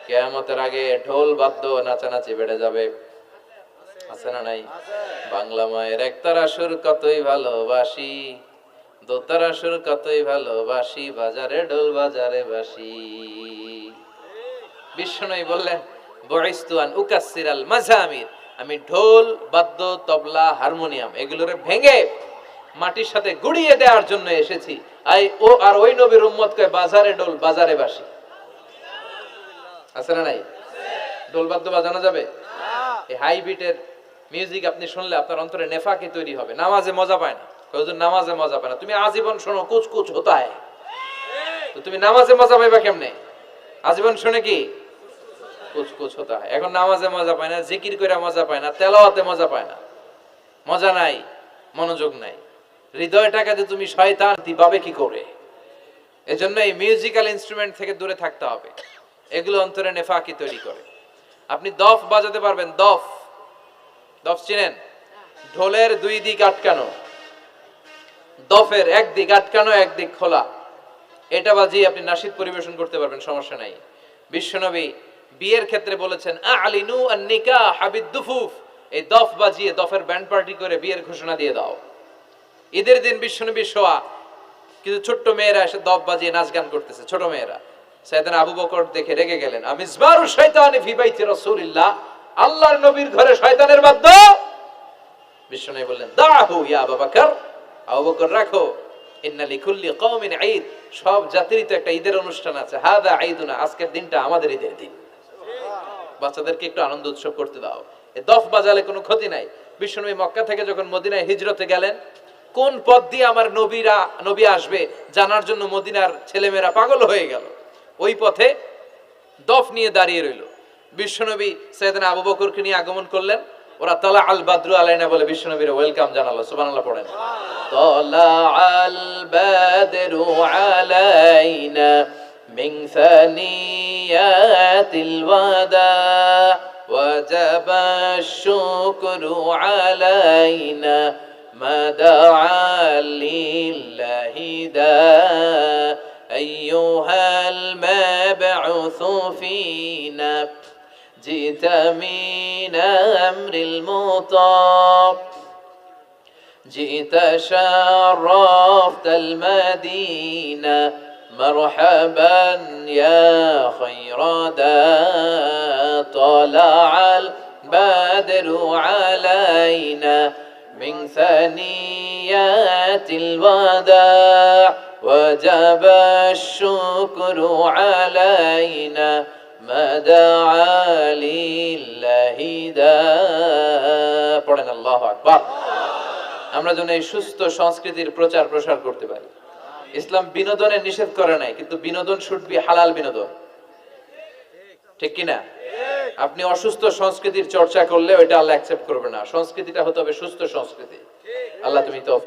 কিয়ামতের আগে ঢোল বাদ্য নাচানাচি বেড়ে যাবে, আছে না নাই? বাংলা মায়ের একতারা সুর কতই ভালোবাসি, দোতারা সুর কতই ভালোবাসি, বাজারে ঢোল বাজারে বাসি। বিষ্ণুই বললেন বুইস্তু আন উকাসসিরাল মাযামির, আমি ঢোল বাদ্য তবলা হারমোনিয়াম এগুলোরে ভেঙে মাটির সাথে গুড়িয়ে দেওয়ার জন্য এসেছি। আর ওই নবীর উম্মত কয় বাজারে ঢোল বাজারে বাসি। আছে না নাই? ঢোল বাদ্য বাজানো যাবে? এই হাই বিটের মিউজিক আপনি শুনলে আপনার অন্তরে নেফাকি তৈরি হবে। নামাজে মজা পায় না, হুজুর নামাজে মজা পায় না। তুমি আজীবন শোনো কুচ কুচ হতা হয়, তো তুমি নামাজে মজা পাইবা কেমনে? আজীবন শুনে কি কুচ কুচ হতা হয়। এখন নামাজে মজা পায় না, জিকির করে মজা পায় না, তেলাওয়াতে মজা পায় না, মজা নাই, মনোযোগ নাই। হৃদয়টাকে যে তুমি শয়তান পাবে কি করে? এজন্য এই মিউজিক্যাল ইনস্ট্রুমেন্ট থেকে দূরে থাকতে হবে, এগুলো অন্তরে নেফাকি তৈরি করে। আপনি দফ বাজাতে পারবেন? দফ, দফ চিনেন? ঢোলের দুই দিক আটকানো, দফের একদিক আটকানো একদিক খোলা, এটা বাজিয়ে আপনি নাশিদ পরিবেশন করতে পারবেন, সমস্যা নাই। বিশ্বনবী বিয়ের ক্ষেত্রে বলেছেন আলিনু আন নিকাহ বিদ-দুফুফ, এই দফ বাজিয়ে দফের ব্যান্ড পার্টি করে বিয়ের ঘোষণা দিয়ে দাও। ঈদের দিন বিশ্বনবী শোয়া কিছু ছোট্ট মেয়েরা এসে দফ বাজিয়ে নাচ গান করতেছে, ছোট মেয়েরা। সাইয়েদনা আবু বকর দেখে রেগে গেলেন, আমিজবারু শাইতানি ফি বাইতি রাসূলিল্লাহ, আল্লাহর নবীর ঘরে শয়তানের বাদ্য। বিশ্বনবী বললেন দাহু ইয়া আবু বকর, আবু বকর রাখো, ইন্না লিকুল্লি কওমিন ঈদ, সব জাতিরই তো একটা ঈদের অনুষ্ঠান আছে, হাদা ঈদুনা, আজকের দিনটা আমাদের ঈদের দিন, বাচ্চাদেরকে একটু আনন্দ উৎসব করতে দাও। এই দফ বাজালে কোনো ক্ষতি নাই। বিশ্বনবী মক্কা থেকে যখন মদিনায় হিজরতে গেলেন, কোন পথ দিয়ে আমার নবী আসবে জানার জন্য মদিনার ছেলেমেয়েরা পাগল হয়ে গেল। ওই পথে দফ নিয়ে দাঁড়িয়ে রইল। বিশ্বনবী সাইয়েদনা আবু বকরকে নিয়ে আগমন করলেন। ওরা তালা আল বাদরু আলাইনা বলে বিশ্বনবীর ওয়েলকাম জানালো। সুবহানাল্লাহ পড়েন। তালা আল বাদরু আলাইনা মিন সানিয়াতিল ওয়াদা ওয়াজাবা আশ-শুকরু আলাইনা মা দাআ লিল্লাহি দা আইয়ুহাল মাবউসু ফীনা جئت من أمر المطاع جئت شرفت المدينة مرحبا يا خير داء طلع البدر علينا من ثنيات الوداع وجب الشكر علينا পড়েন আল্লাহু আকবার। আমরা যেন এই সুস্থ সংস্কৃতির প্রচার প্রসার করতে পারি। ইসলাম বিনোদনের নিষেধ করে নাই, কিন্তু বিনোদন শুড বি হালাল বিনোদন, ঠিক কিনা? আপনি অসুস্থ সংস্কৃতির চর্চা করলে ওইটা আল্লাহ অ্যাকসেপ্ট করবে না। সংস্কৃতিটা হতে হবে সুস্থ সংস্কৃতি। আল্লাহ তুমি তৌফিক